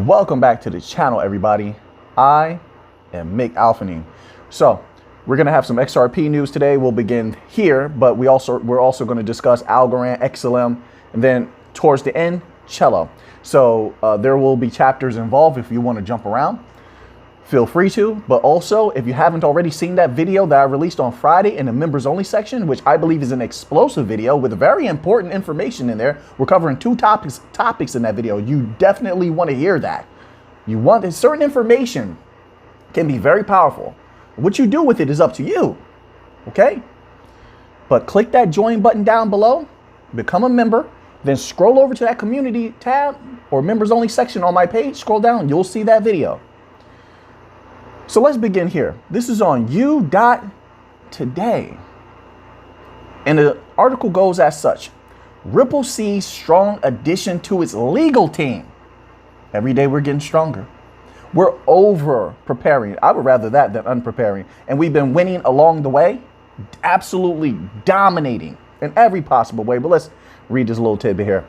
Welcome back to the channel, everybody. I am Mick Alphaning. So we're going to have some XRP news today. We'll begin here, but we're also going to discuss Algorand, XLM, and then towards the end, Celo. So there will be chapters involved. If you want to jump around, feel free to. But also, if you haven't already seen that video that I released on Friday in the members only section, which I believe is an explosive video with very important information in there, we're covering two topics in that video. You definitely want to hear that. You want certain information can be very powerful. What you do with it is up to you. Okay? But click that join button down below, become a member, then scroll over to that community tab or members only section on my page, scroll down, you'll see that video. So let's begin here. This is on u.today. And the article goes as such. Ripple sees strong addition to its legal team. Every day we're getting stronger. We're over preparing. I would rather that than unpreparing. And we've been winning along the way, absolutely dominating in every possible way. But let's read this little tidbit here.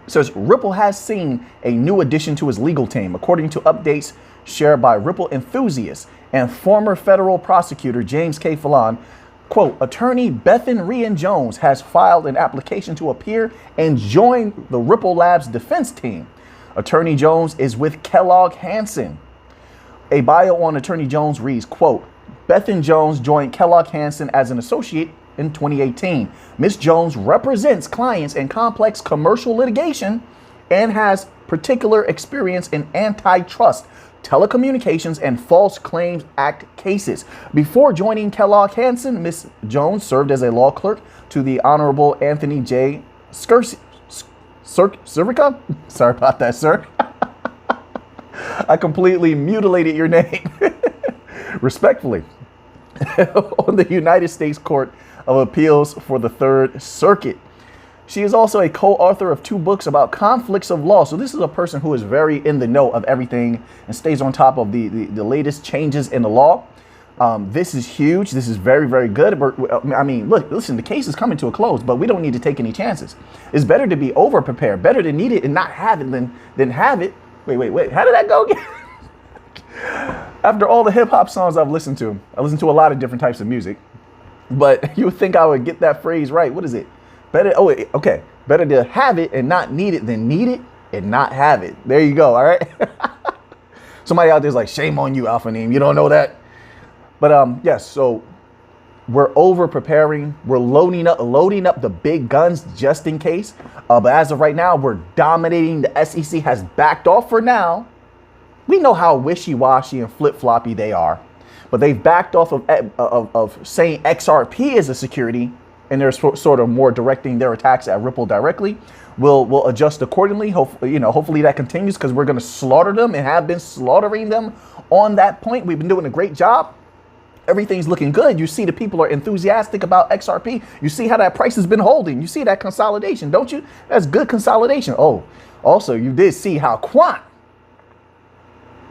It says Ripple has seen a new addition to its legal team, according to updates shared by Ripple enthusiast and former federal prosecutor James K. Fallon. Quote, attorney Bethan Rian Jones has filed an application to appear and join the Ripple Labs defense team. Attorney Jones is with Kellogg Hansen. A bio on Attorney Jones reads, quote, Bethan Jones joined Kellogg Hansen as an associate in 2018. Ms. Jones represents clients in complex commercial litigation and has particular experience in antitrust, telecommunications, and False Claims Act cases. Before joining Kellogg Hansen, Ms. Jones served as a law clerk to the Honorable Anthony J. Cervica? Sorry about that, sir. I completely mutilated your name. Respectfully. On the United States Court of Appeals for the Third Circuit. She is also a co-author of 2 books about conflicts of law. So this is a person who is very in the know of everything and stays on top of the latest changes in the law. This is huge. This is very, very good. I mean, look, listen, the case is coming to a close, but we don't need to take any chances. It's better to be over prepared, better to need it and not have it than have it. Wait. How did that go again? After all the hip hop songs I've listened to, I listen to a lot of different types of music, but you would think I would get that phrase right. What is it? Better, okay. Better to have it and not need it than need it and not have it. There you go. All right. Somebody out there's like, shame on you, Alphaning. You don't know that. But yes, so we're over preparing. We're loading up the big guns just in case. But as of right now, we're dominating. The SEC has backed off for now. We know how wishy-washy and flip-floppy they are, but they've backed off of saying XRP is a security. And they're sort of more directing their attacks at Ripple directly. We'll adjust accordingly. Hopefully that continues because we're going to slaughter them and have been slaughtering them on that point. We've been doing a great job. Everything's looking good. You see the people are enthusiastic about XRP. You see how that price has been holding. You see that consolidation, don't you? That's good consolidation. Oh, also you did see how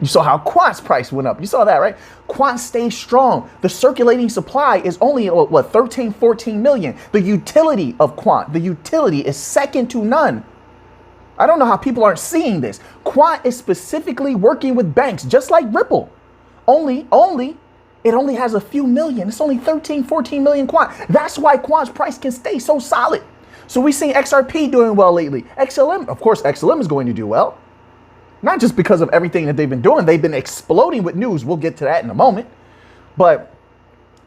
You saw how Quant's price went up. You saw that, right? Quant stays strong. The circulating supply is only, what, 13, 14 million. The utility of Quant, the utility is second to none. I don't know how people aren't seeing this. Quant is specifically working with banks, just like Ripple. It only has a few million. It's only 13, 14 million Quant. That's why Quant's price can stay so solid. So we've seen XRP doing well lately. XLM, of course, XLM is going to do well. Not just because of everything that they've been doing. They've been exploding with news. We'll get to that in a moment. But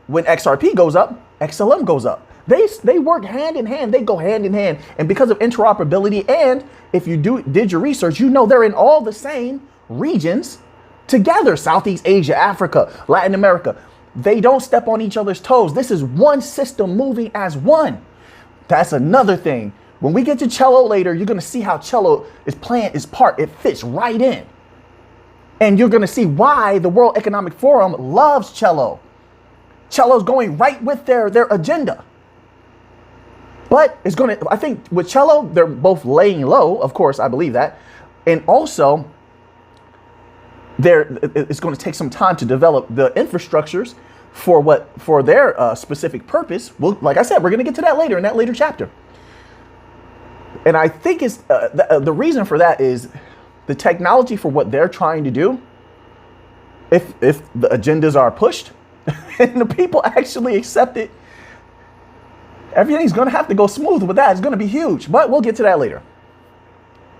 when XRP goes up, XLM goes up. They work hand in hand. They go hand in hand. And because of interoperability, and if you did your research, you know they're in all the same regions together. Southeast Asia, Africa, Latin America. They don't step on each other's toes. This is one system moving as one. That's another thing. When we get to Celo later, you're going to see how Celo is playing its part. It fits right in. And you're going to see why the World Economic Forum loves Celo. Celo's going right with their agenda. But it's going to, I think with Celo, they're both laying low. Of course, I believe that. And also, it's going to take some time to develop the infrastructures for their specific purpose. Well, like I said, we're going to get to that later in that later chapter. And I think it's the reason for that is the technology for what they're trying to do, if the agendas are pushed and the people actually accept it, everything's going to have to go smooth with that. It's going to be huge, but we'll get to that later.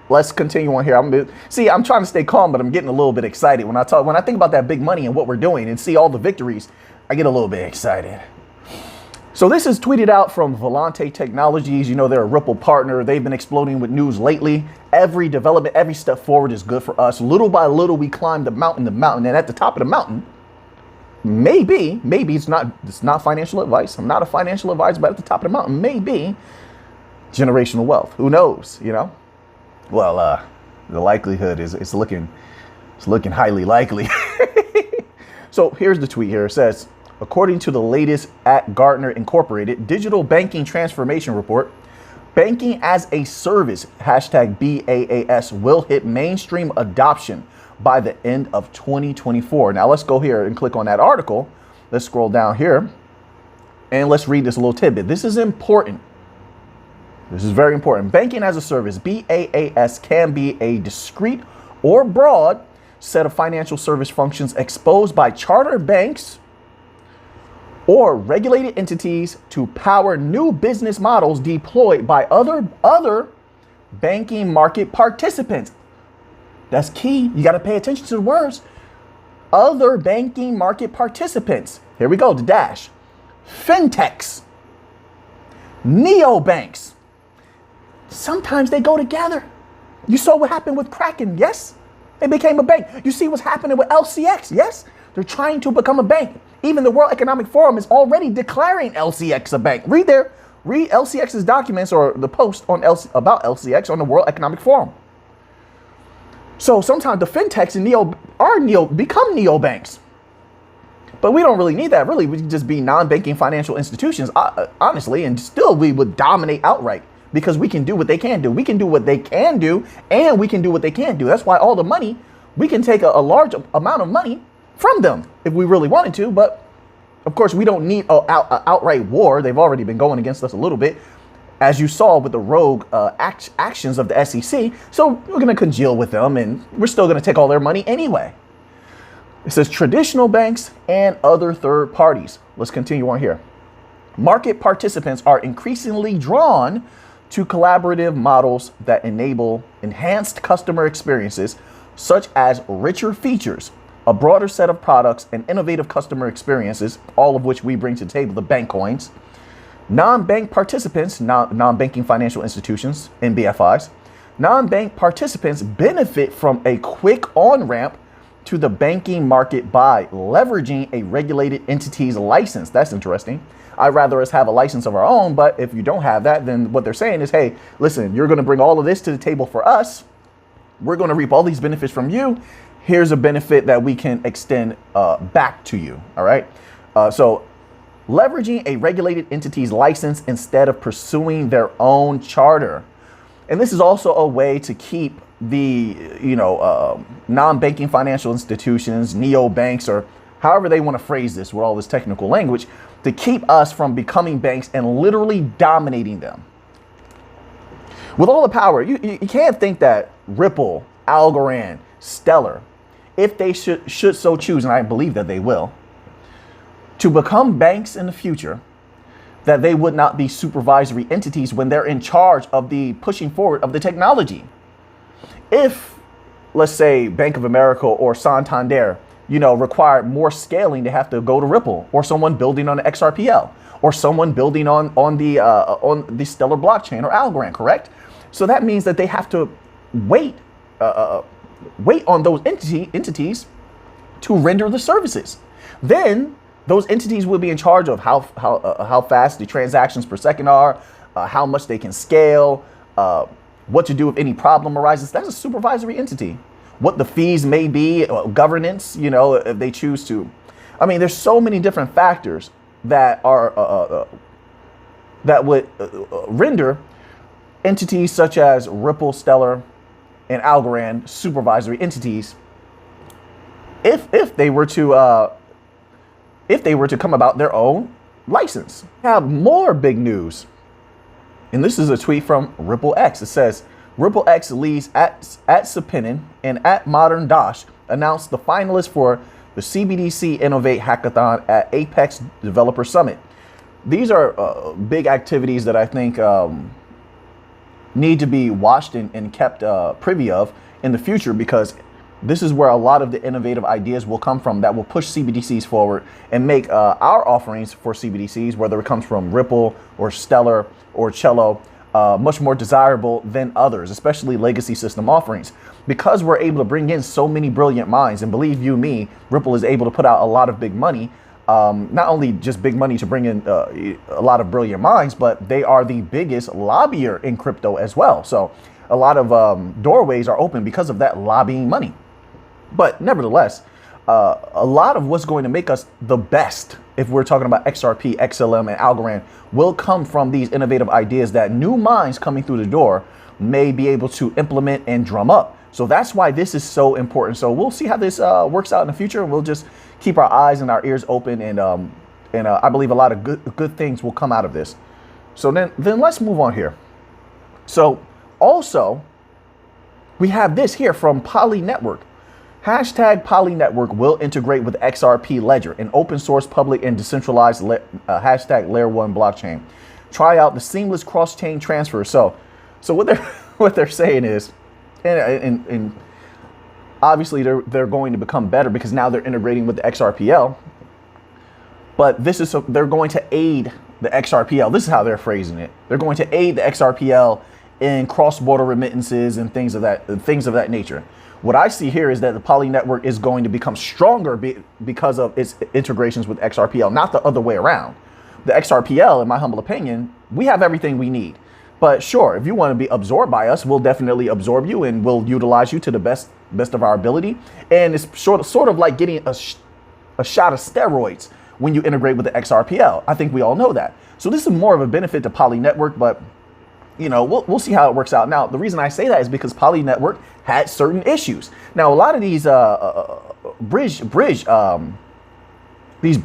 Let's continue on here. I'm trying to stay calm, but I'm getting a little bit excited when I think about that big money and what we're doing and see all the victories. I get a little bit excited. So this is tweeted out from Volante Technologies. You know, they're a Ripple partner. They've been exploding with news lately. Every development, every step forward is good for us. Little by little, we climb the mountain, and at the top of the mountain, maybe it's not financial advice. I'm not a financial advisor, but at the top of the mountain, maybe generational wealth. Who knows, you know? Well, the likelihood is it's looking highly likely. So here's the tweet here. It says, according to the latest at Gartner Incorporated Digital Banking Transformation Report, banking as a service, #BAAS, will hit mainstream adoption by the end of 2024. Now let's go here and click on that article. Let's scroll down here and let's read this little tidbit. This is important. This is very important. Banking as a service, BAAS, can be a discrete or broad set of financial service functions exposed by charter banks or regulated entities to power new business models deployed by other banking market participants. That's key. You got to pay attention to the words. Other banking market participants. Here we go, the dash. Fintechs. Neobanks. Sometimes they go together. You saw what happened with Kraken, yes? They became a bank. You see what's happening with LCX, yes? They're trying to become a bank. Even the World Economic Forum is already declaring LCX a bank. Read LCX's documents or the post on about LCX on the World Economic Forum. So sometimes the fintechs and become neobanks. But we don't really need that. Really, we can just be non-banking financial institutions, honestly, and still we would dominate outright because we can do what they can do. We can do what they can do, and we can do what they can't do. That's why all the money, we can take a large amount of money from them if we really wanted to. But of course, we don't need an outright war. They've already been going against us a little bit, as you saw with the rogue actions of the SEC. So we're going to congeal with them, and we're still going to take all their money anyway. It says traditional banks and other third parties. Let's continue on here. Market participants are increasingly drawn to collaborative models that enable enhanced customer experiences, such as richer features, a broader set of products, and innovative customer experiences, all of which we bring to the table, the bank coins. Non-bank participants, non-banking financial institutions, NBFIs, non-bank participants benefit from a quick on-ramp to the banking market by leveraging a regulated entity's license. That's interesting. I'd rather us have a license of our own, but if you don't have that, then what they're saying is, hey, listen, you're going to bring all of this to the table for us. We're going to reap all these benefits from you. Here's a benefit that we can extend back to you. All right. So leveraging a regulated entity's license instead of pursuing their own charter. And this is also a way to keep the, non-banking financial institutions, neobanks, or however they want to phrase this with all this technical language, to keep us from becoming banks and literally dominating them. With all the power, you can't think that Ripple, Algorand, Stellar, if they should so choose, and I believe that they will, to become banks in the future, that they would not be supervisory entities when they're in charge of the pushing forward of the technology. If, let's say, Bank of America or Santander, require more scaling, they have to go to Ripple or someone building on the XRPL or someone building on the Stellar blockchain or Algorand, correct? So that means that they have to wait on those entities to render the services. Then those entities will be in charge of how fast the transactions per second are, how much they can scale, what to do if any problem arises. That's a supervisory entity. What the fees may be, governance, if they choose to. I mean, there's so many different factors that are that would render entities such as Ripple, Stellar, and Algorand supervisory entities if they were to come about their own license. We have more big news. And this is a tweet from Ripple X. It says, Ripple X leads at Sapinin and at Modern Dash announced the finalists for the CBDC Innovate Hackathon at Apex Developer Summit. These are big activities that I think need to be watched and kept privy of in the future, because this is where a lot of the innovative ideas will come from that will push CBDCs forward and make our offerings for CBDCs, whether it comes from Ripple or Stellar or Celo, much more desirable than others, especially legacy system offerings. Because we're able to bring in so many brilliant minds, and believe you me, Ripple is able to put out a lot of big money. Not only just big money to bring in a lot of brilliant minds, but they are the biggest lobbyer in crypto as well. So a lot of doorways are open because of that lobbying money. But nevertheless, a lot of what's going to make us the best, if we're talking about XRP, XLM, and Algorand, will come from these innovative ideas that new minds coming through the door may be able to implement and drum up. So that's why this is so important. So we'll see how this works out in the future, and we'll just keep our eyes and our ears open, and I believe a lot of good things will come out of this. So then let's move on here. So also, we have this here from Poly Network. Hashtag Poly Network will integrate with XRP Ledger, an open source, public, and decentralized hashtag Layer 1 blockchain. Try out the seamless cross-chain transfer. So what they're saying is, and obviously they're going to become better because now they're integrating with the XRPL. But this is they're going to aid the XRPL. This is how they're phrasing it. They're going to aid the XRPL in cross-border remittances and things of that nature. What I see here is that the Poly Network is going to become stronger because of its integrations with XRPL, not the other way around. The XRPL, in my humble opinion, we have everything we need. But sure, if you want to be absorbed by us, we'll definitely absorb you and we'll utilize you to the best of our ability. And it's sort of like getting a shot of steroids when you integrate with the XRPL. I think we all know that. So this is more of a benefit to Poly Network, but you know, we'll see how it works out. Now, the reason I say that is because Poly Network had certain issues. Now, a lot of these bridged cryptos, these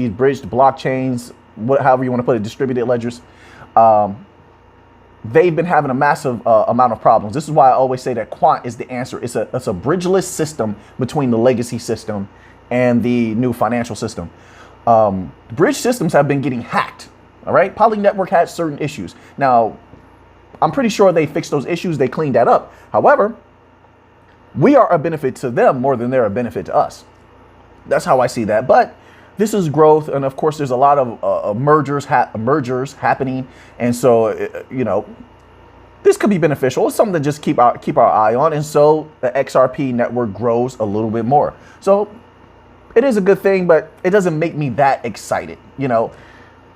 bridged blockchains, however you want to put it, distributed ledgers, they've been having a massive amount of problems. This is why I always say that quant is the answer. It's a bridgeless system between the legacy system and the new financial system. Bridge systems have been getting hacked. All right, Poly Network had certain issues. Now, I'm pretty sure they fixed those issues. They cleaned that up. However, we are a benefit to them more than they're a benefit to us. That's how I see that. But this is growth, and of course, there's a lot of mergers happening, and so you know, this could be beneficial. It's something to just keep our eye on, and so the XRP network grows a little bit more. So it is a good thing, but it doesn't make me that excited. You know,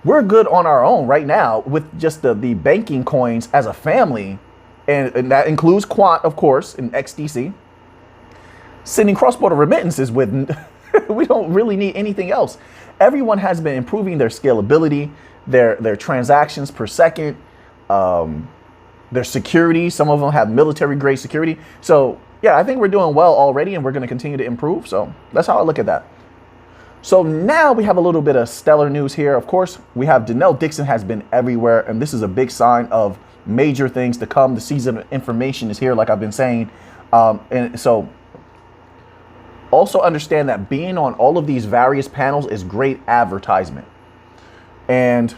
we're good on our own right now with just the banking coins as a family, and that includes Quant, of course, and XDC. Sending cross-border remittances with, we don't really need anything else. Everyone has been improving their scalability, their transactions per second, their security. Some of them have military-grade security. So yeah, I think we're doing well already, and we're going to continue to improve. So that's how I look at that. So now we have a little bit of stellar news here. Of course, we have Denell Dixon has been everywhere, and this is a big sign of major things to come. The season of information is here, like I've been saying. And so also understand that being on all of these various panels is great advertisement. And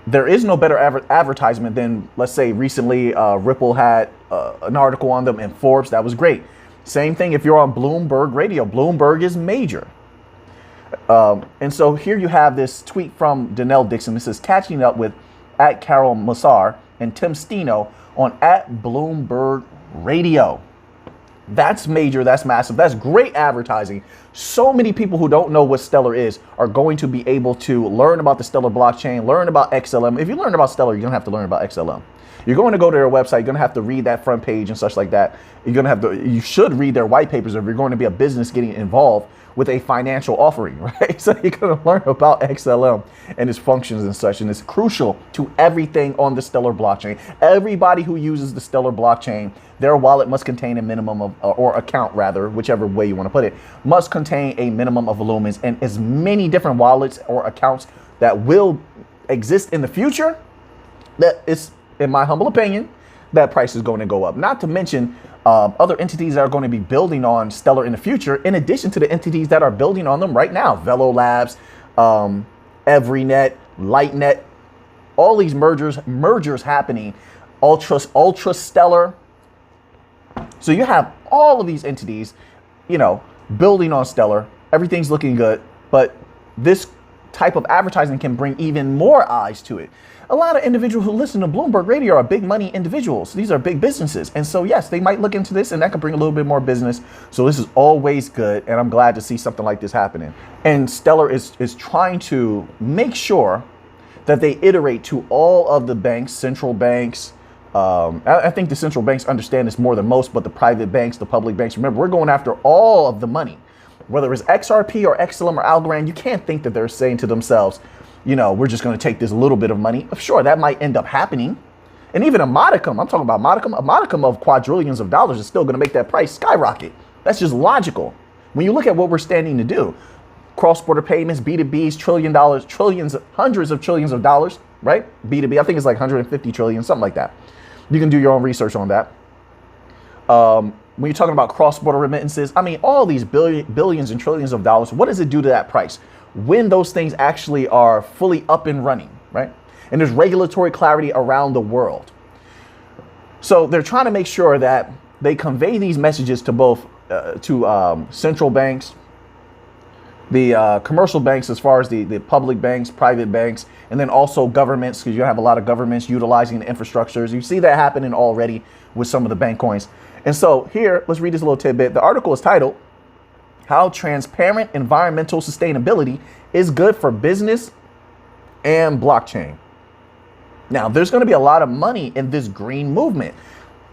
there is no better advertisement than, let's say, recently Ripple had an article on them in Forbes. That was great. Same thing if you're on Bloomberg Radio. Bloomberg is major. And so here you have this tweet from Denell Dixon. This is catching up with at Carol Massar and Tim Steno on at Bloomberg Radio. That's major. That's massive. That's great advertising. So many people who don't know what Stellar is are going to be able to learn about the Stellar blockchain, learn about XLM. If you learn about Stellar, you're going to have to learn about XLM. You're going to go to their website. You're going to have to read that front page and such like that. You should read their white papers if you're going to be a business getting involved with a financial offering, right? So you're going to learn about XLM and its functions and such, and it's crucial to everything on the Stellar blockchain. Everybody who uses the Stellar blockchain, their wallet must contain a minimum of, or account rather, whichever way you want to put it, must contain a minimum of lumens, and as many different wallets or accounts that will exist in the future, that is, in my humble opinion, that price is going to go up. Not to mention other entities that are going to be building on Stellar in the future, in addition to the entities that are building on them right now. Velo Labs, Everynet, Lightnet, all these mergers happening. Ultra Stellar. So you have all of these entities, you know, building on Stellar. Everything's looking good, but this type of advertising can bring even more eyes to it. A lot of individuals who listen to Bloomberg Radio are big money individuals. These are big businesses. And so, yes, they might look into this and that could bring a little bit more business. So this is always good. And I'm glad to see something like this happening. And Stellar is trying to make sure that they iterate to all of the banks, central banks. I think the central banks understand this more than most, but the private banks, the public banks, remember, we're going after all of the money. Whether it's XRP or XLM or Algorand, you can't think that they're saying to themselves, you know, we're just going to take this little bit of money. Sure, that might end up happening. And even a modicum, I'm talking about a modicum of quadrillions of dollars is still going to make that price skyrocket. That's just logical. When you look at what we're standing to do, cross-border payments, B2Bs, trillions, hundreds of trillions of dollars, right? B2B, I think it's like 150 trillion, something like that. You can do your own research on that. When you're talking about cross-border remittances, I mean, all these billions and trillions of dollars, what does it do to that price when those things actually are fully up and running, right? And there's regulatory clarity around the world. So they're trying to make sure that they convey these messages to both central banks, the commercial banks, as far as the public banks, private banks, and then also governments, because you have a lot of governments utilizing the infrastructures. You see that happening already with some of the bank coins. And so here, let's read this little tidbit. The article is titled, How Transparent Environmental Sustainability is Good for Business and Blockchain. Now, there's going to be a lot of money in this green movement.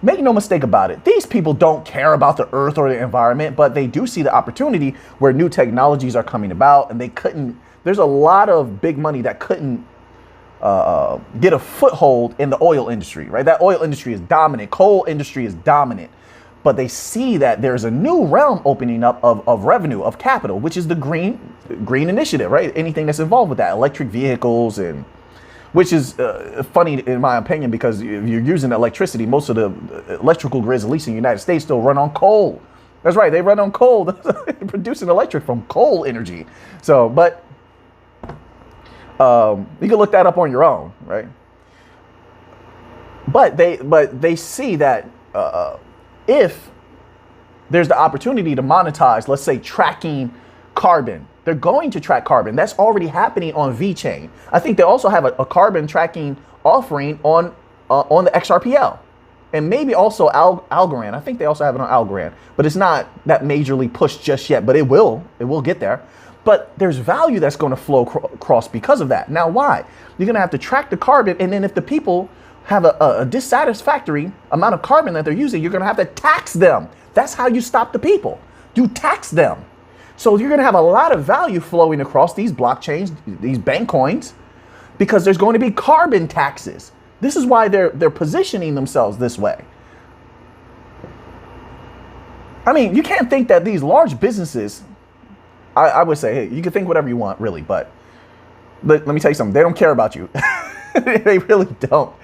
Make no mistake about it. These people don't care about the earth or the environment, but they do see the opportunity where new technologies are coming about, and there's a lot of big money that couldn't get a foothold in the oil industry, right? That oil industry is dominant. Coal industry is dominant. But they see that there's a new realm opening up of revenue, of capital, which is the green initiative, right? Anything that's involved with that, electric vehicles, and which is funny in my opinion, because if you're using electricity, most of the electrical grids, at least in the United States, still run on coal. That's right, they run on coal. They're producing electric from coal energy. So, but you can look that up on your own, right? But they see that if there's the opportunity to monetize, let's say, tracking carbon, they're going to track carbon. That's already happening on VeChain. I think they also have a carbon tracking offering on the XRPL, and maybe also Algorand. I think they also have it on Algorand, but it's not that majorly pushed just yet. But it will get there. But there's value that's going to flow across because of that. Now, why? You're going to have to track the carbon, and then if the people have a dissatisfactory amount of carbon that they're using, you're going to have to tax them. That's how you stop the people. You tax them. So you're going to have a lot of value flowing across these blockchains, these bank coins, because there's going to be carbon taxes. This is why they're positioning themselves this way. I mean, you can't think that these large businesses, I would say, hey, you can think whatever you want, really, but let me tell you something. They don't care about you. They really don't.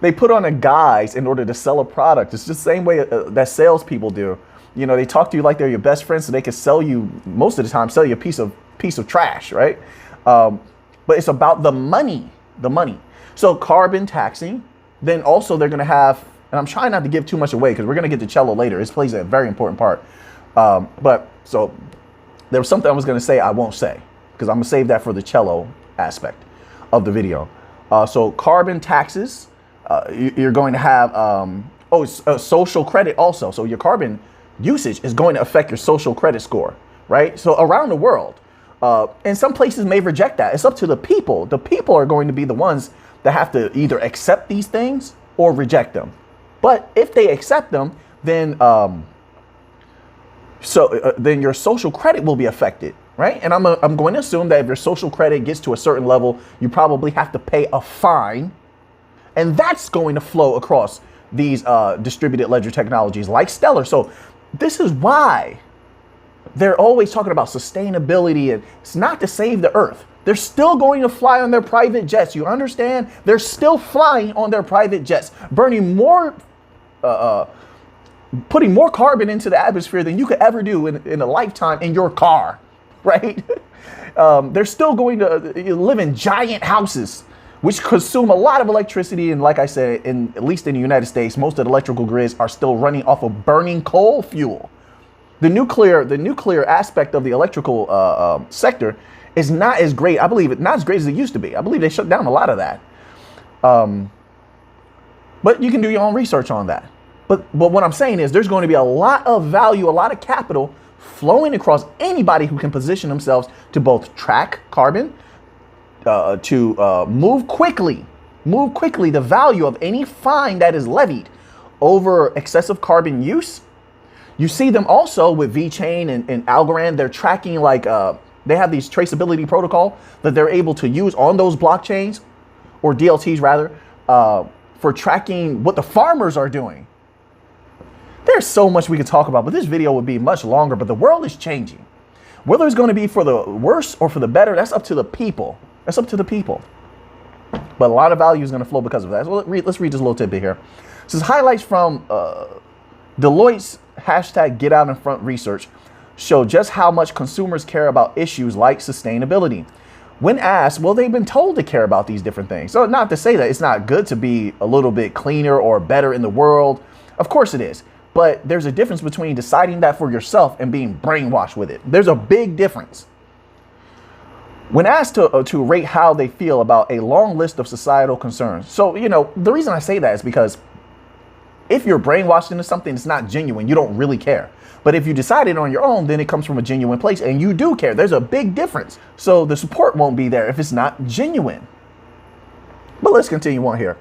They put on a guise in order to sell a product. It's just the same way that salespeople do. You know, they talk to you like they're your best friend, so they can sell you, most of the time, sell you a piece of trash, right? But it's about the money, So carbon taxing, then also they're going to have, and I'm trying not to give too much away because we're going to get to Celo later. This plays a very important part. But so there was something I was going to say I won't say because I'm going to save that for the Celo aspect of the video. So carbon taxes, you're going to have, social credit also. So your carbon usage is going to affect your social credit score, right? So around the world, and some places may reject that. It's up to the people. The people are going to be the ones that have to either accept these things or reject them. But if they accept them, then then your social credit will be affected, right? And I'm going to assume that if your social credit gets to a certain level, you probably have to pay a fine, and that's going to flow across these distributed ledger technologies like Stellar. So this is why they're always talking about sustainability, and it's not to save the earth. They're still going to fly on their private jets. You understand? They're still flying on their private jets, burning more putting more carbon into the atmosphere than you could ever do in a lifetime in your car, right? They're still going to live in giant houses, which consume a lot of electricity. And like I said, at least in the United States, most of the electrical grids are still running off of burning coal fuel. The nuclear aspect of the electrical sector is not as great. I believe it's not as great as it used to be. I believe they shut down a lot of that. But you can do your own research on that. But what I'm saying is there's going to be a lot of value, a lot of capital flowing across anybody who can position themselves to both track carbon, to move quickly the value of any fine that is levied over excessive carbon use. You see them also with VeChain and Algorand. They're tracking they have these traceability protocol that they're able to use on those blockchains, or DLTs rather, for tracking what the farmers are doing. There's so much we could talk about, but this video would be much longer. But the world is changing. Whether it's going to be for the worse or for the better, that's up to the people. That's up to the people. But a lot of value is going to flow because of that. So let's read this little tidbit here. This is highlights from Deloitte's #Get Out in Front research show just how much consumers care about issues like sustainability. When asked, well, they've been told to care about these different things. So not to say that it's not good to be a little bit cleaner or better in the world. Of course it is. But there's a difference between deciding that for yourself and being brainwashed with it. There's a big difference. When asked to rate how they feel about a long list of societal concerns. So, the reason I say that is because if you're brainwashed into something that's not genuine, you don't really care. But if you decide it on your own, then it comes from a genuine place and you do care. There's a big difference. So the support won't be there if it's not genuine. But let's continue on here.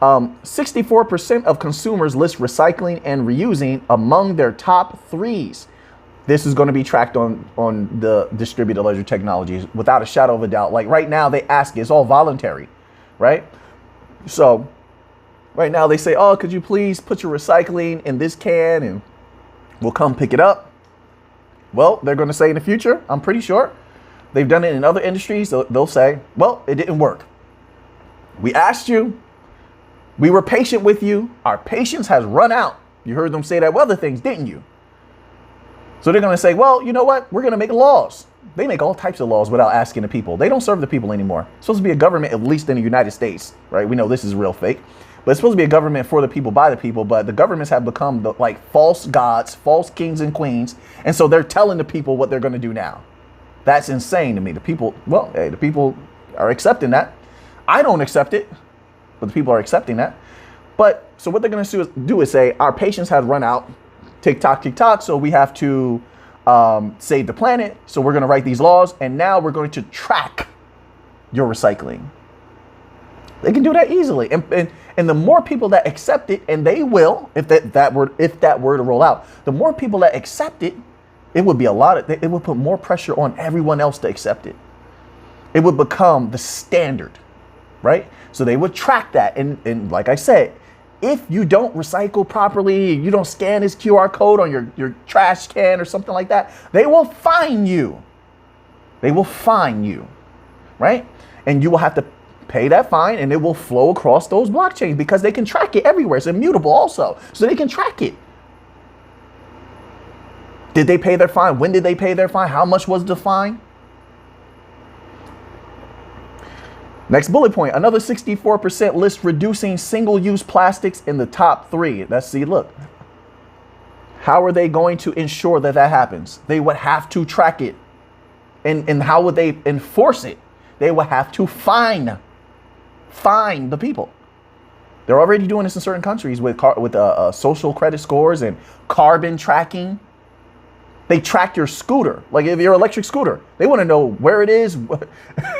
64% of consumers list recycling and reusing among their top threes. This is going to be tracked on the distributed ledger technologies without a shadow of a doubt. Like right now, they ask, it's all voluntary, right? So right now they say, oh, could you please put your recycling in this can and we'll come pick it up. Well, they're going to say in the future, I'm pretty sure they've done it in other industries. They'll say, well, it didn't work. We asked you. We were patient with you. Our patience has run out. You heard them say that with other things, didn't you? So they're going to say, well, you know what? We're going to make laws. They make all types of laws without asking the people. They don't serve the people anymore. It's supposed to be a government, at least in the United States, right? We know this is real fake. But it's supposed to be a government for the people, by the people. But the governments have become false gods, false kings and queens. And so they're telling the people what they're going to do now. That's insane to me. The people, well, hey, the people are accepting that. I don't accept it. But the people are accepting that. But so what they're going to do is say our patience has run out. Tick tock. So we have to save the planet. So we're going to write these laws. And now we're going to track your recycling. They can do that easily. And the more people that accept it, and they will, if that were to roll out, the more people that accept it, it would be it would put more pressure on everyone else to accept it. It would become the standard. Right? So they would track that. And like I said, if you don't recycle properly, you don't scan this QR code on your trash can or something like that, they will fine you. They will fine you. Right? And you will have to pay that fine and it will flow across those blockchains because they can track it everywhere. It's immutable also. So they can track it. Did they pay their fine? When did they pay their fine? How much was the fine? Next bullet point, another 64% lists reducing single-use plastics in the top three. Let's see, look. How are they going to ensure that happens? They would have to track it. And how would they enforce it? They would have to fine the people. They're already doing this in certain countries with social credit scores and carbon tracking. They track your scooter, like if your electric scooter. They want to know where it is.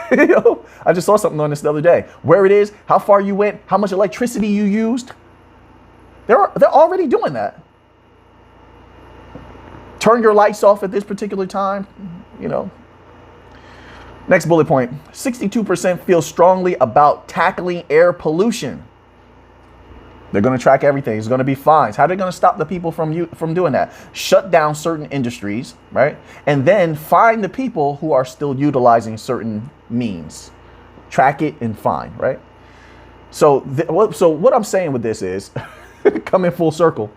I just saw something on this the other day. Where it is, how far you went, how much electricity you used. They're already doing that. Turn your lights off at this particular time, Next bullet point, 62% feel strongly about tackling air pollution. They're going to track everything. It's going to be fines. How are they going to stop the people from doing that? Shut down certain industries, right? And then fine the people who are still utilizing certain means. Track it and fine, right? So what I'm saying with this is coming full circle.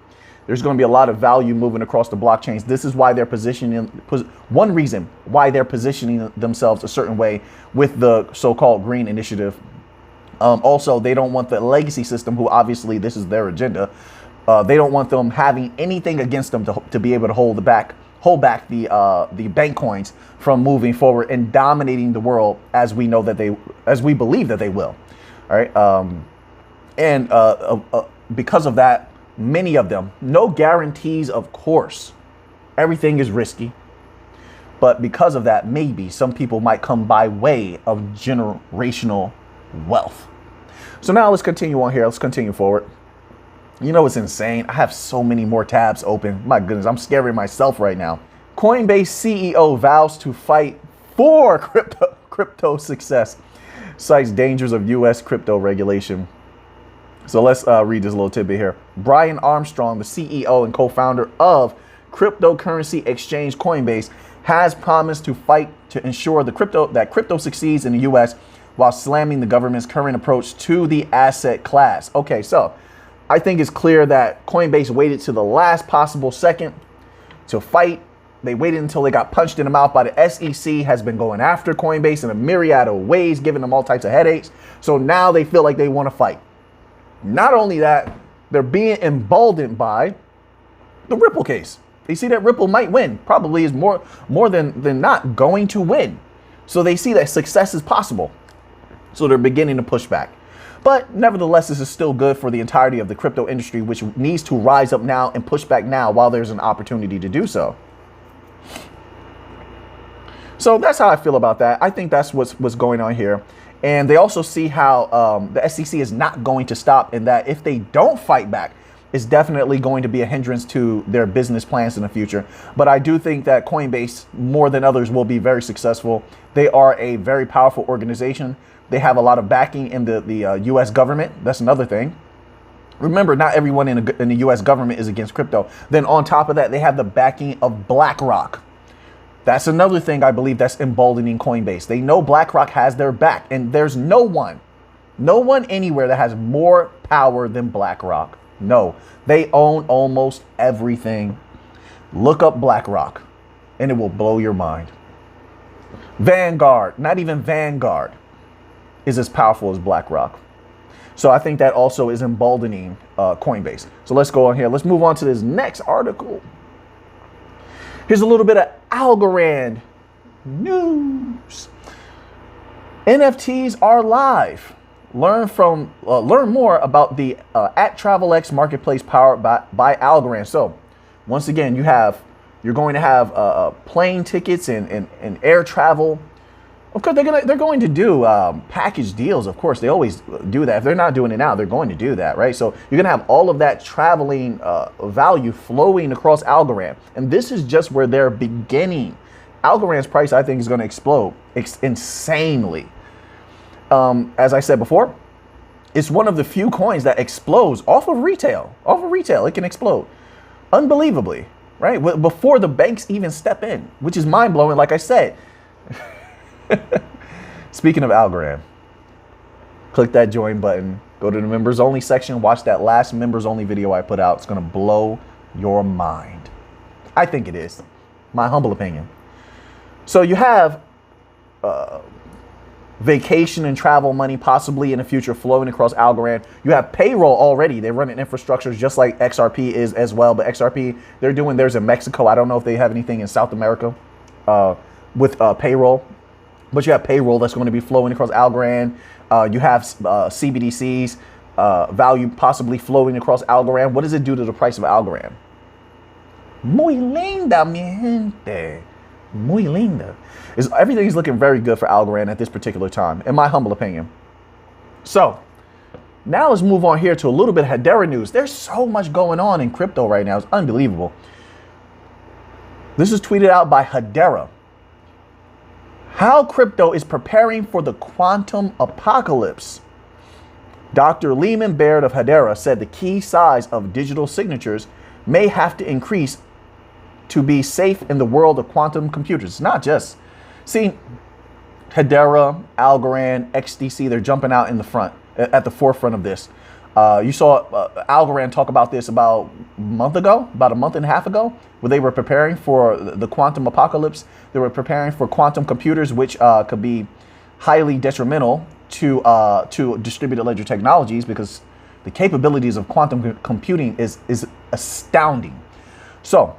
There's going to be a lot of value moving across the blockchains. This is why they're positioning, one reason why they're positioning themselves a certain way with the so-called green initiative. Also, they don't want the legacy system, who obviously this is their agenda. They don't want them having anything against them to be able to hold back the bank coins from moving forward and dominating the world as we know that as we believe that they will. All right. Because of that, many of them, no guarantees, of course, everything is risky. But because of that, maybe some people might come by way of generational wealth. So now let's continue on here. Let's continue forward. You know, it's insane. I have so many more tabs open. My goodness, I'm scaring myself right now. Coinbase CEO vows to fight for crypto success, cites dangers of U.S. crypto regulation. So let's read this little tidbit here. Brian Armstrong, the CEO and co-founder of cryptocurrency exchange Coinbase, has promised to fight to ensure that crypto succeeds in the U.S. while slamming the government's current approach to the asset class. Okay, so I think it's clear that Coinbase waited to the last possible second to fight. They waited until they got punched in the mouth by the SEC, has been going after Coinbase in a myriad of ways, giving them all types of headaches. So now they feel like they want to fight. Not only that, they're being emboldened by the Ripple case. They see that Ripple might win, probably is more than not going to win. So they see that success is possible. So they're beginning to push back. But nevertheless, this is still good for the entirety of the crypto industry, which needs to rise up now and push back now while there's an opportunity to do so. So that's how I feel about that. I think that's what's going on here. And they also see how the SEC is not going to stop, and that if they don't fight back, it's definitely going to be a hindrance to their business plans in the future. But I do think that Coinbase, more than others, will be very successful. They are a very powerful organization. They have a lot of backing in the U.S. government. That's another thing. Remember, not everyone in the U.S. government is against crypto. Then on top of that, they have the backing of BlackRock. That's another thing I believe that's emboldening Coinbase. They know BlackRock has their back, and there's no one anywhere that has more power than BlackRock. No, they own almost everything. Look up BlackRock, and it will blow your mind. Vanguard, not even Vanguard, is as powerful as BlackRock. So I think that also is emboldening Coinbase. So let's go on here. Let's move on to this next article. Here's a little bit of Algorand news. NFTs are live. Learn more about the @TravelX marketplace powered by Algorand. So once again, you're going to have plane tickets and air travel. Of course, they're going to do package deals. Of course, they always do that. If they're not doing it now, they're going to do that, right? So you're going to have all of that traveling value flowing across Algorand. And this is just where they're beginning. Algorand's price, I think, is going to explode insanely. As I said before, it's one of the few coins that explodes off of retail. It can explode unbelievably, right? Before the banks even step in, which is mind-blowing, like I said. Speaking of Algorand, click that join button, go to the members only section, watch that last members only video I put out. It's going to blow your mind. I think it is, my humble opinion. So you have vacation and travel money possibly in the future flowing across Algorand. You have payroll already. They're running infrastructures just like XRP is as well. But XRP, they're doing theirs in Mexico. I don't know if they have anything in South America with payroll. But you have payroll that's going to be flowing across Algorand. You have CBDCs, value possibly flowing across Algorand. What does it do to the price of Algorand? Muy linda, mi gente. Muy linda. Everything's looking very good for Algorand at this particular time, in my humble opinion. So now let's move on here to a little bit of Hedera news. There's so much going on in crypto right now. It's unbelievable. This is tweeted out by Hedera. How crypto is preparing for the quantum apocalypse. Dr. Lehman Baird of Hedera said the key size of digital signatures may have to increase to be safe in the world of quantum computers. It's not just, see, Hedera, Algorand, XDC, they're jumping out in the front, at the forefront of this. You saw Algorand talk about this about a month and a half ago, where they were preparing for the quantum apocalypse. They were preparing for quantum computers, which could be highly detrimental to distributed ledger technologies, because the capabilities of quantum computing is astounding. So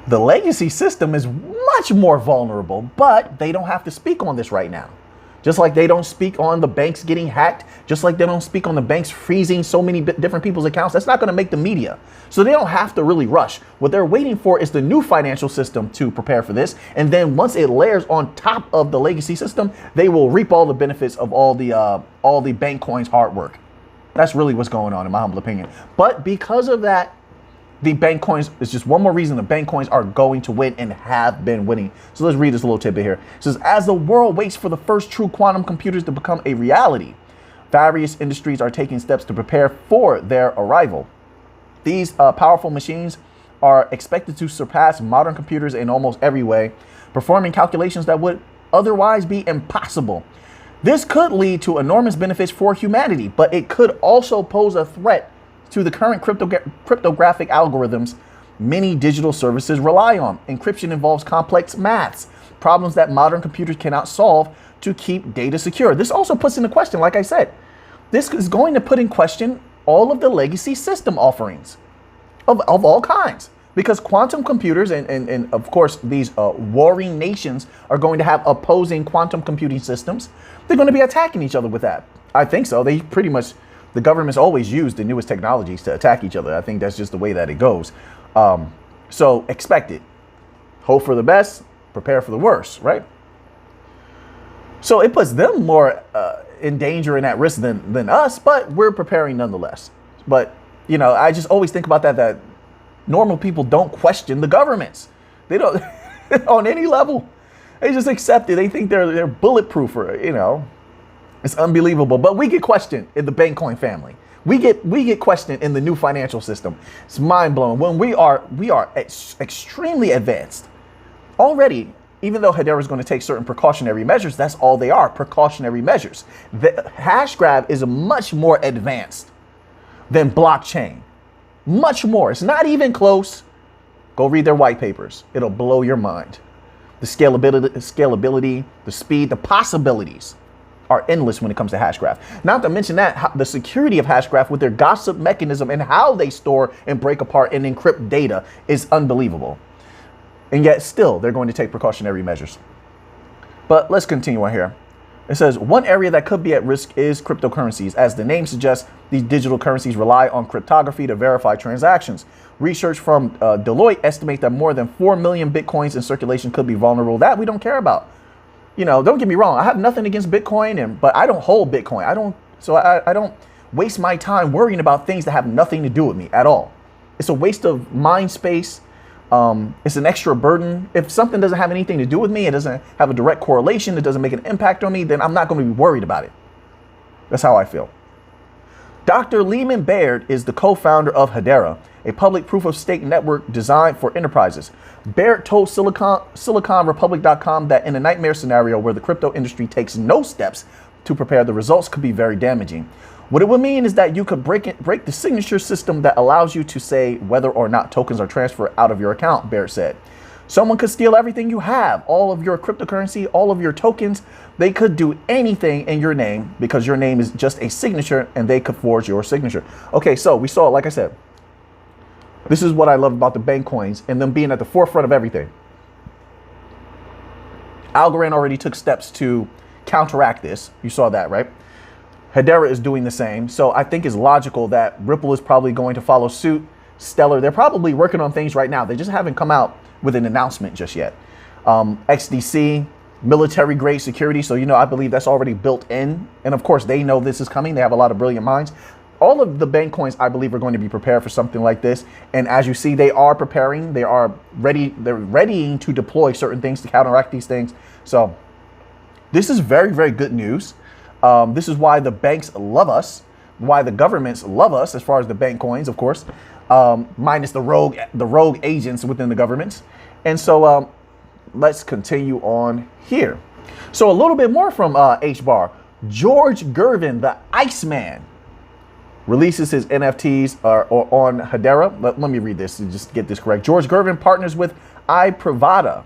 the legacy system is much more vulnerable, but they don't have to speak on this right now. Just like they don't speak on the banks getting hacked, just like they don't speak on the banks freezing so many different people's accounts. That's not going to make the media. So they don't have to really rush. What they're waiting for is the new financial system to prepare for this. And then once it layers on top of the legacy system, they will reap all the benefits of all the bank coins' hard work. That's really what's going on, in my humble opinion. But because of that, the bank coins is just one more reason the bank coins are going to win and have been winning. So let's read this little tidbit here. It says, as the world waits for the first true quantum computers to become a reality, various industries are taking steps to prepare for their arrival. These powerful machines are expected to surpass modern computers in almost every way, performing calculations that would otherwise be impossible. This could lead to enormous benefits for humanity, but it could also pose a threat to the current cryptographic algorithms many digital services rely on. Encryption involves complex maths, problems that modern computers cannot solve to keep data secure. This also puts into question, like I said, this is going to put in question all of the legacy system offerings of all kinds, because quantum computers and of course these warring nations are going to have opposing quantum computing systems. They're going to be attacking each other with that. I think so. They pretty much, the government's always used the newest technologies to attack each other. I think that's just the way that it goes. So expect it. Hope for the best, prepare for the worst, right? So it puts them more in danger and at risk than us, but we're preparing nonetheless. But, you know, I just always think about that normal people don't question the governments. They don't, on any level. They just accept it. They think they're bulletproof, or, you know. It's unbelievable, but we get questioned in the Bankcoin family. We get questioned in the new financial system. It's mind blowing. When we are extremely advanced already. Even though Hedera is going to take certain precautionary measures, that's all they are, precautionary measures. The hash grab is much more advanced than blockchain, much more. It's not even close. Go read their white papers. It'll blow your mind. The scalability, the speed, the possibilities are endless when it comes to Hashgraph. Not to mention that the security of Hashgraph with their gossip mechanism and how they store and break apart and encrypt data is unbelievable. And yet still, they're going to take precautionary measures. But let's continue on here. It says, one area that could be at risk is cryptocurrencies. As the name suggests, these digital currencies rely on cryptography to verify transactions. Research from Deloitte estimate that more than 4 million Bitcoins in circulation could be vulnerable. That we don't care about. You know, don't get me wrong. I have nothing against Bitcoin, but I don't hold Bitcoin. I don't waste my time worrying about things that have nothing to do with me at all. It's a waste of mind space. It's an extra burden. If something doesn't have anything to do with me, it doesn't have a direct correlation, it doesn't make an impact on me, then I'm not going to be worried about it. That's how I feel. Dr. Lehman Baird is the co-founder of Hedera, a public proof-of-stake network designed for enterprises. Baird told SiliconRepublic.com that in a nightmare scenario where the crypto industry takes no steps to prepare, the results could be very damaging. What it would mean is that you could break the signature system that allows you to say whether or not tokens are transferred out of your account, Baird said. Someone could steal everything you have, all of your cryptocurrency, all of your tokens. They could do anything in your name because your name is just a signature and they could forge your signature. Okay, so we saw, like I said, this is what I love about the bank coins and them being at the forefront of everything. Algorand already took steps to counteract this. You saw that, right? Hedera is doing the same. So I think it's logical that Ripple is probably going to follow suit. Stellar, they're probably working on things right now. They just haven't come out with an announcement just yet. XDC, military grade security. So, you know, I believe that's already built in. And of course, they know this is coming. They have a lot of brilliant minds. All of the bank coins, I believe, are going to be prepared for something like this. And as you see, they are preparing. They are ready. They're readying to deploy certain things to counteract these things. So this is very, very good news. This is why the banks love us, why the governments love us, as far as the bank coins, of course, minus the rogue agents within the governments. And so let's continue on here. So a little bit more from HBAR. George Gervin, the Iceman, releases his NFTs on Hedera. Let me read this to just get this correct. George Gervin partners with iPrivata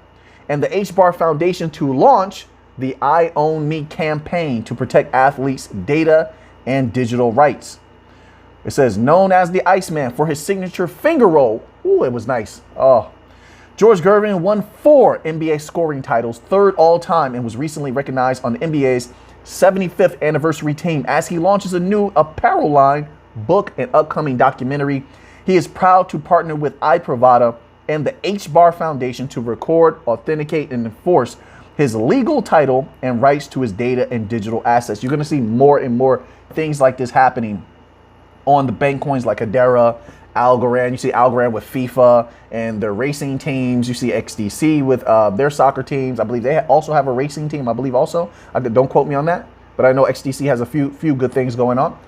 and the HBAR Foundation to launch the I Own Me campaign to protect athletes' data and digital rights. It says, known as the Iceman for his signature finger roll. Ooh, it was nice. Oh, George Gervin won 4 NBA scoring titles, 3rd all time, and was recently recognized on the NBA's 75th anniversary team as he launches a new apparel line, book, and upcoming documentary. He is proud to partner with iPrivata and the HBAR Foundation to record, authenticate, and enforce his legal title and rights to his data and digital assets. You're going to see more and more things like this happening on the bank coins like Hedera, Algorand. You see Algorand with FIFA and their racing teams. You see XDC with their soccer teams. I believe they also have a racing team. I believe also. Don't quote me on that, but I know XDC has a few good things going on.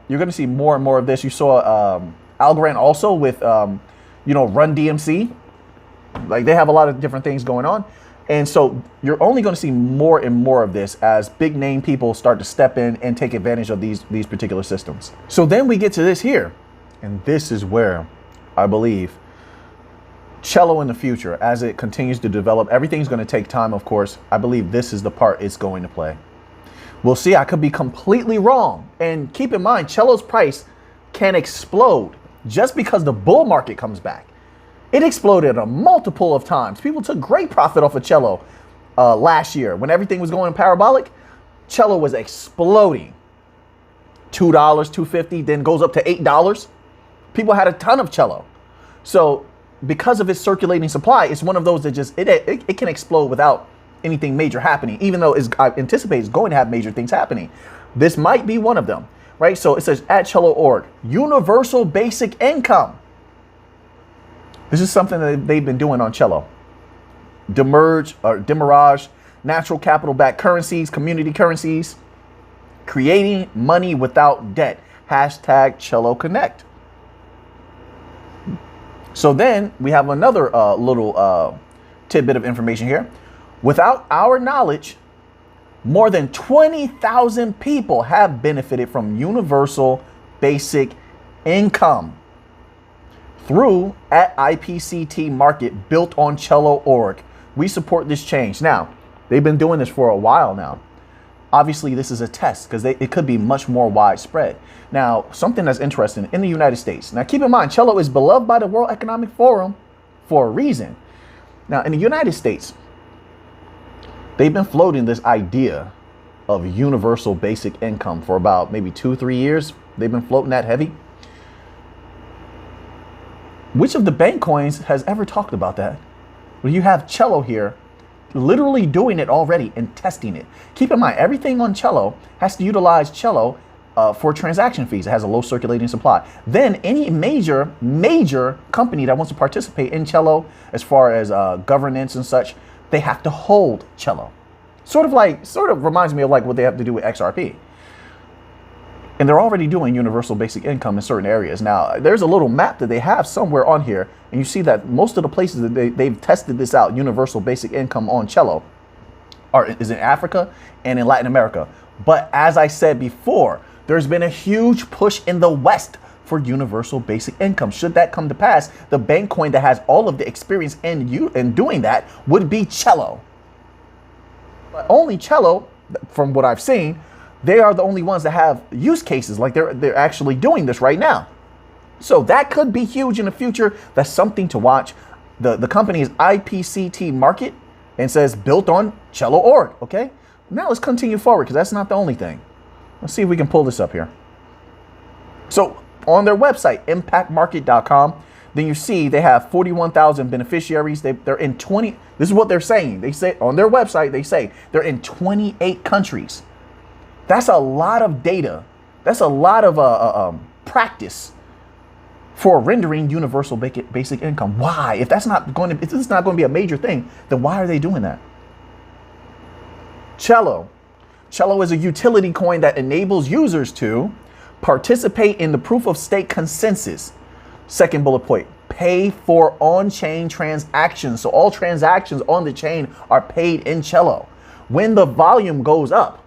You're going to see more and more of this. You saw Algorand also with Run DMC. Like they have a lot of different things going on. And so you're only going to see more and more of this as big name people start to step in and take advantage of these particular systems. So then we get to this here. And this is where I believe Celo in the future, as it continues to develop, everything's going to take time, of course. I believe this is the part it's going to play. We'll see. I could be completely wrong. And keep in mind, Celo's price can explode just because the bull market comes back. It exploded a multiple of times. People took great profit off of Celo last year when everything was going parabolic. Celo was exploding. $2, $2.50, then goes up to $8. People had a ton of Celo. So because of its circulating supply, it's one of those that just, it can explode without anything major happening, even though I anticipate it's going to have major things happening. This might be one of them, right? So it says at Celo.org, universal basic income. This is something that they've been doing on Celo. Demurrage, natural capital-backed currencies, community currencies, creating money without debt. Hashtag Celo Connect. So then we have another little tidbit of information here. Without our knowledge, more than 20,000 people have benefited from universal basic income through at IPCT market built on Celo.org. We support this change. Now, they've been doing this for a while now. Obviously, this is a test because it could be much more widespread. Now, something that's interesting in the United States. Now, keep in mind, Celo is beloved by the World Economic Forum for a reason. Now, in the United States, they've been floating this idea of universal basic income for about maybe 2-3 years. They've been floating that heavy. Which of the bank coins has ever talked about that? Well, you have Celo here literally doing it already and testing it. Keep in mind, everything on Celo has to utilize Celo for transaction fees. It has a low circulating supply. Then any major company that wants to participate in Celo, as far as governance and such, they have to hold Celo. Sort of reminds me of like what they have to do with XRP. And they're already doing universal basic income in certain areas. Now, there's a little map that they have somewhere on here, and you see that most of the places that they've tested this out, universal basic income on Celo, is in Africa and in Latin America. But as I said before, there's been a huge push in the West for universal basic income. Should that come to pass, the bank coin that has all of the experience in doing that would be Celo. But only Celo, from what I've seen, they are the only ones that have use cases, like they're actually doing this right now. So that could be huge in the future. That's something to watch. The company is IPCT Market and says built on Celo.org. Okay, now let's continue forward because that's not the only thing. Let's see if we can pull this up here. So on their website, impactmarket.com, then you see they have 41,000 beneficiaries. They're in 20. This is what they're saying. They say on their website, they say they're in 28 countries. That's a lot of data. That's a lot of practice for rendering universal basic income. Why? If this is not going to be a major thing, then why are they doing that? Celo. Celo is a utility coin that enables users to participate in the proof of stake consensus. Second bullet point, pay for on-chain transactions. So all transactions on the chain are paid in Celo. When the volume goes up,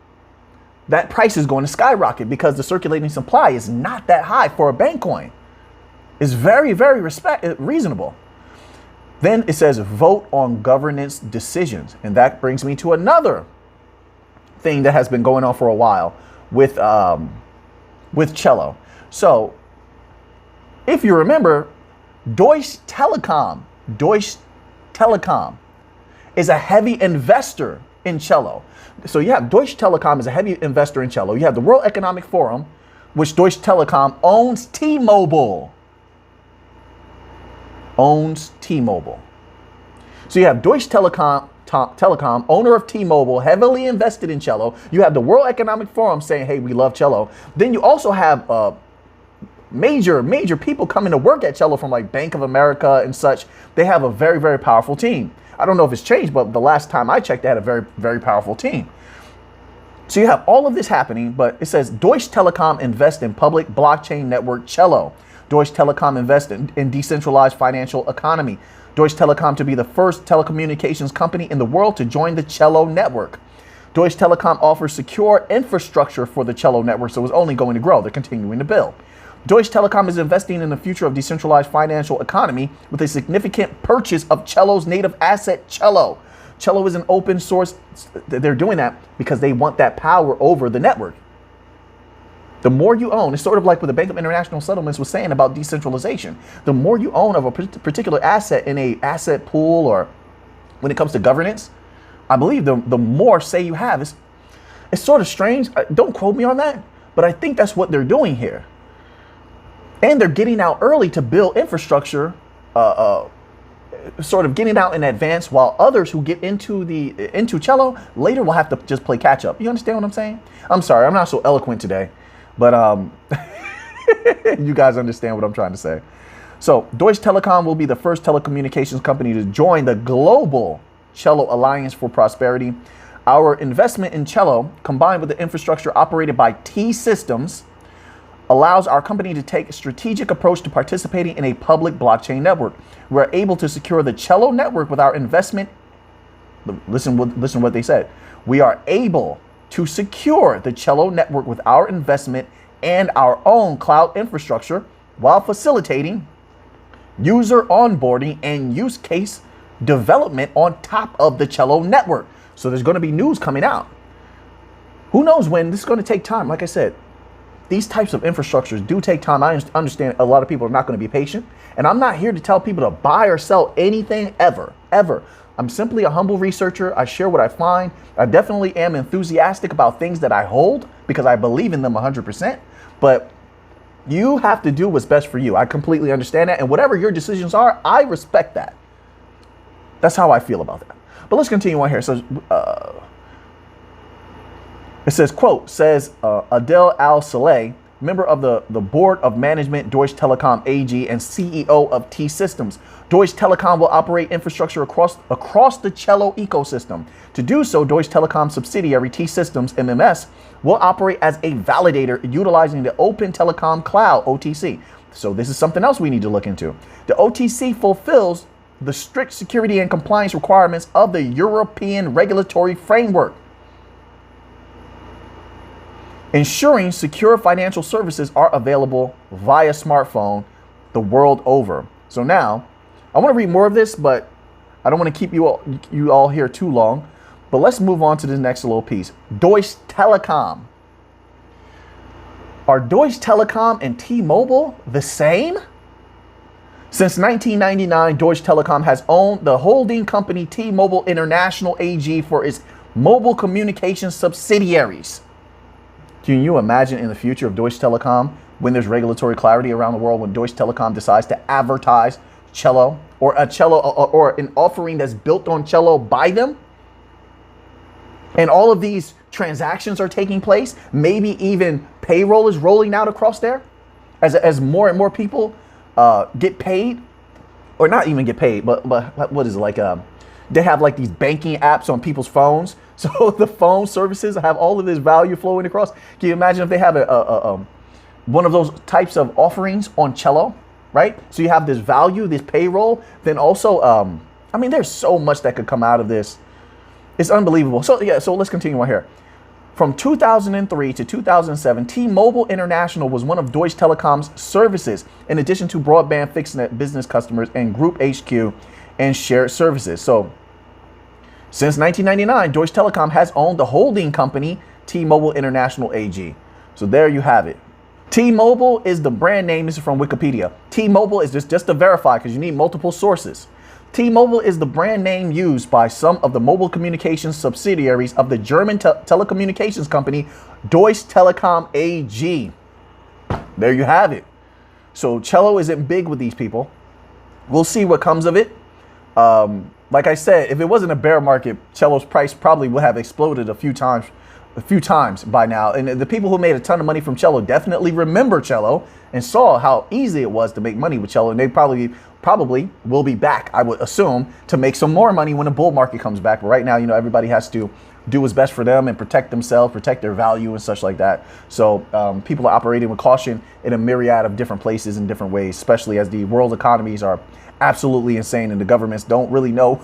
that price is going to skyrocket because the circulating supply is not that high for a bank coin. It's very, very reasonable. Then it says vote on governance decisions. And that brings me to another thing that has been going on for a while with Celo. So if you remember, Deutsche Telekom is a heavy investor in Celo. So you have Deutsche Telekom is a heavy investor in Celo. You have the World Economic Forum, which Deutsche Telekom owns T-Mobile. So you have Deutsche Telekom, owner of T-Mobile, heavily invested in Celo. You have the World Economic Forum saying, hey, we love Celo. Then you also have major people coming to work at Celo from like Bank of America and such. They have a very, very powerful team. I don't know if it's changed, but the last time I checked, they had a very, very powerful team. So you have all of this happening, but it says Deutsche Telekom invest in public blockchain network Celo. Deutsche Telekom invest in decentralized financial economy. Deutsche Telekom to be the first telecommunications company in the world to join the Celo network. Deutsche Telekom offers secure infrastructure for the Celo network, so it's only going to grow. They're continuing to build. Deutsche Telekom is investing in the future of decentralized financial economy with a significant purchase of Celo's native asset, Celo. Celo is an open source. They're doing that because they want that power over the network. The more you own, it's sort of like what the Bank of International Settlements was saying about decentralization. The more you own of a particular asset in a asset pool, or when it comes to governance, I believe the more say you have. It's sort of strange. Don't quote me on that, but I think that's what they're doing here. And they're getting out early to build infrastructure, sort of getting out in advance, while others who get into Celo later will have to just play catch up. You understand what I'm saying? I'm sorry, I'm not so eloquent today, but you guys understand what I'm trying to say. So Deutsche Telekom will be the first telecommunications company to join the global Celo Alliance for Prosperity. Our investment in Celo, combined with the infrastructure operated by T-Systems, allows our company to take a strategic approach to participating in a public blockchain network. We're able to secure the Celo network with our investment. Listen what they said. We are able to secure the Celo network with our investment and our own cloud infrastructure while facilitating user onboarding and use case development on top of the Celo network. So there's going to be news coming out. Who knows when? This is going to take time. Like I said, these types of infrastructures do take time. I understand a lot of people are not going to be patient. And I'm not here to tell people to buy or sell anything ever. I'm simply a humble researcher. I share what I find. I definitely am enthusiastic about things that I hold because I believe in them 100%. But you have to do what's best for you. I completely understand that. And whatever your decisions are, I respect that. That's how I feel about that. But let's continue on here. So, it says, quote, Adel Al-Saleh, member of the board of management, Deutsche Telekom AG, and CEO of T-Systems. Deutsche Telekom will operate infrastructure across the Celo ecosystem. To do so, Deutsche Telekom subsidiary T-Systems, MMS, will operate as a validator utilizing the Open Telecom Cloud, OTC. So this is something else we need to look into. The OTC fulfills the strict security and compliance requirements of the European regulatory framework, ensuring secure financial services are available via smartphone the world over. So now, I want to read more of this, but I don't want to keep you all here too long. But let's move on to the next little piece. Deutsche Telekom. Are Deutsche Telekom and T-Mobile the same? Since 1999, Deutsche Telekom has owned the holding company T-Mobile International AG for its mobile communications subsidiaries. Can you imagine in the future of Deutsche Telekom, when there's regulatory clarity around the world, when Deutsche Telekom decides to advertise Celo or an offering that's built on Celo by them? And all of these transactions are taking place. Maybe even payroll is rolling out across there as more and more people get paid, or not even get paid, but what is it, like they have like these banking apps on people's phones. So the phone services have all of this value flowing across. Can you imagine if they have one of those types of offerings on Celo, right? So you have this value, this payroll, then also, I mean, there's so much that could come out of this. It's unbelievable. So yeah, so let's continue on here. From 2003 to 2007, T-Mobile International was one of Deutsche Telekom's services, in addition to broadband fixed net business customers and Group HQ and shared services. So since 1999, Deutsche Telekom has owned the holding company T-Mobile International AG. So there you have it. T-Mobile is the brand name. This is from Wikipedia. T-Mobile is just to verify, because you need multiple sources. T-Mobile is the brand name used by some of the mobile communications subsidiaries of the German telecommunications company Deutsche Telekom AG. There you have it. So Celo isn't big with these people. We'll see what comes of it. Like I said, if it wasn't a bear market, Celo's price probably would have exploded a few times by now. And the people who made a ton of money from Celo definitely remember Celo and saw how easy it was to make money with Celo. And they probably will be back, I would assume, to make some more money when the bull market comes back. But right now, everybody has to do what's best for them and protect themselves, protect their value and such like that. So people are operating with caution in a myriad of different places in different ways, especially as the world economies are absolutely insane and the governments don't really know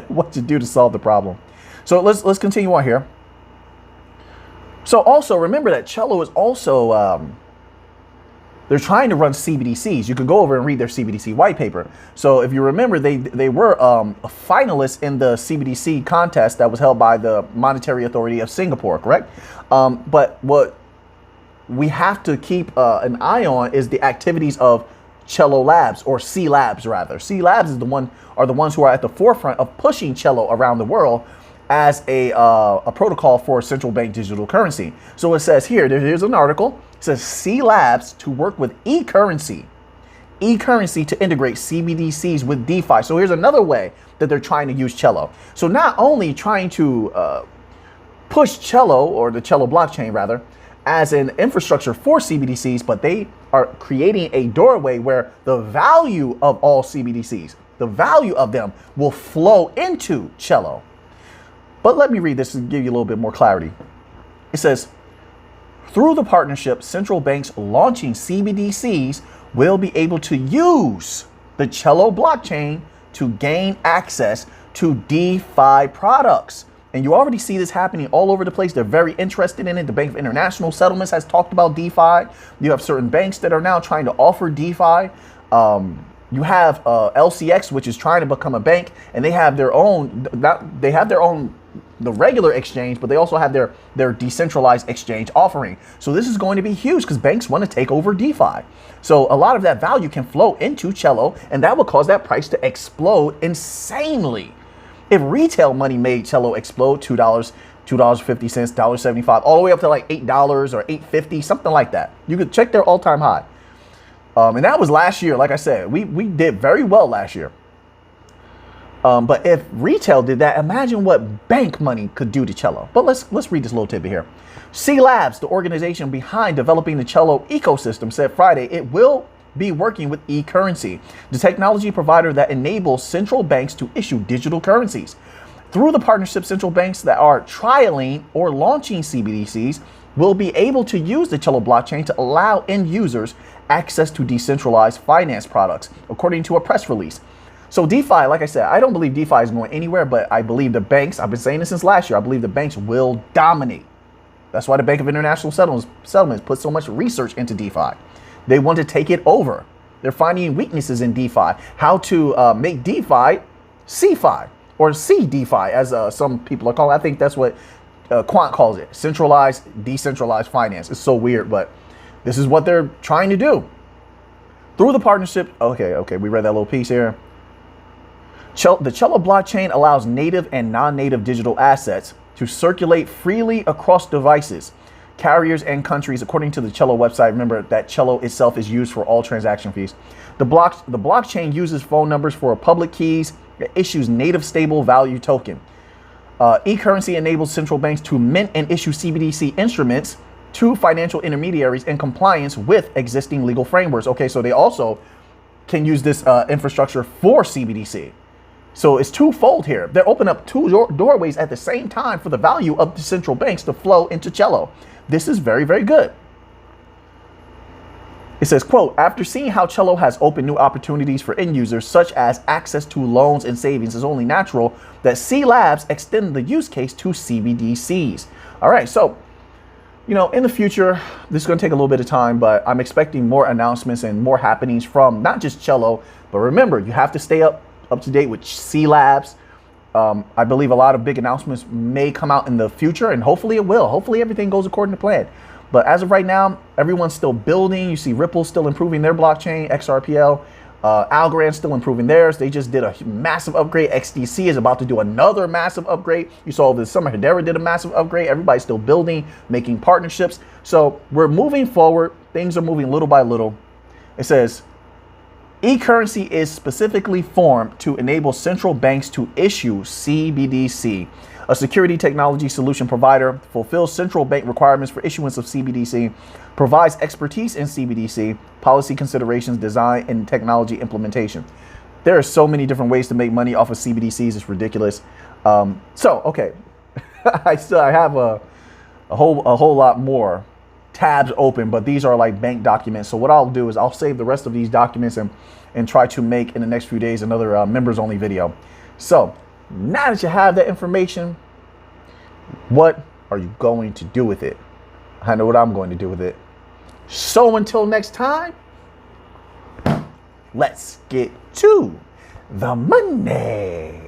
what to do to solve the problem. So let's continue on here. So also remember that Celo is also, they're trying to run CBDCs. You can go over and read their CBDC white paper. So if you remember, they were a finalist in the CBDC contest that was held by the Monetary Authority of Singapore, correct? But what we have to keep an eye on is the activities of Celo Labs, or C Labs rather. C Labs are the ones who are at the forefront of pushing Celo around the world as a protocol for central bank digital currency. So it says here's an article. It says C Labs to work with e-currency to integrate CBDCs with DeFi. So here's another way that they're trying to use Celo. So not only trying to push Celo, or the Celo blockchain rather, as an infrastructure for CBDCs, but they are creating a doorway where the value of all CBDCs, the value of them, will flow into Celo. But let me read this and give you a little bit more clarity. It says, through the partnership, central banks launching CBDCs will be able to use the Celo blockchain to gain access to DeFi products. And you already see this happening all over the place. They're very interested in it. The Bank of International Settlements has talked about DeFi. You have certain banks that are now trying to offer DeFi. You have LCX, which is trying to become a bank, and they have their own. The regular exchange, but they also have their decentralized exchange offering. So this is going to be huge because banks want to take over DeFi. So a lot of that value can flow into Celo, and that will cause that price to explode insanely. If retail money made Celo explode, $2, $2.50, $1.75, all the way up to like $8 or $8.50, something like that. You could check their all-time high. And that was last year. Like I said, we did very well last year. But if retail did that, imagine what bank money could do to Celo. But let's read this little tidbit here. C Labs, the organization behind developing the Celo ecosystem, said Friday it will be working with eCurrency, the technology provider that enables central banks to issue digital currencies. Through the partnership, central banks that are trialing or launching CBDCs will be able to use the Celo blockchain to allow end users access to decentralized finance products, according to a press release. So DeFi, like I said, I don't believe DeFi is going anywhere, but I believe the banks, I've been saying this since last year, I believe the banks will dominate. That's why the Bank of International Settlements put so much research into DeFi. They want to take it over. They're finding weaknesses in DeFi, how to make DeFi CeFi, or CDeFi, as some people are calling it. I think that's what Quant calls it, centralized, decentralized finance. It's so weird, but this is what they're trying to do. Through the partnership, okay, we read that little piece here. The Celo blockchain allows native and non-native digital assets to circulate freely across devices, carriers, and countries, according to the Celo website. Remember that Celo itself is used for all transaction fees. The blockchain uses phone numbers for public keys. It issues native stable value token. eCurrency enables central banks to mint and issue CBDC instruments to financial intermediaries in compliance with existing legal frameworks. Okay, so they also can use this infrastructure for CBDC. So it's twofold here. They're opening up two doorways at the same time for the value of the central banks to flow into Celo. This is very, very good. It says, quote, after seeing how Celo has opened new opportunities for end users, such as access to loans and savings, it's only natural that C Labs extend the use case to CBDCs. All right, so You know, in the future, this is going to take a little bit of time, but I'm expecting more announcements and more happenings from not just Celo, but remember, you have to stay up to date with C Labs. I believe a lot of big announcements may come out in the future, and hopefully it will. Hopefully everything goes according to plan. But as of right now, everyone's still building. You see Ripple still improving their blockchain, XRPL. Algorand still improving theirs. They just did a massive upgrade. XDC is about to do another massive upgrade. You saw this summer, Hedera did a massive upgrade. Everybody's still building, making partnerships. So we're moving forward. Things are moving little by little. It says, e-currency is specifically formed to enable central banks to issue CBDC. A security technology solution provider fulfills central bank requirements for issuance of CBDC, provides expertise in CBDC, policy considerations, design, and technology implementation. There are so many different ways to make money off of CBDCs. It's ridiculous. Okay, I have a whole lot more tabs open, but these are like bank documents. So what I'll do is I'll save the rest of these documents and try to make in the next few days another members only video. So now that you have that information, what are you going to do with it? I know what I'm going to do with it. So until next time, let's get to the money.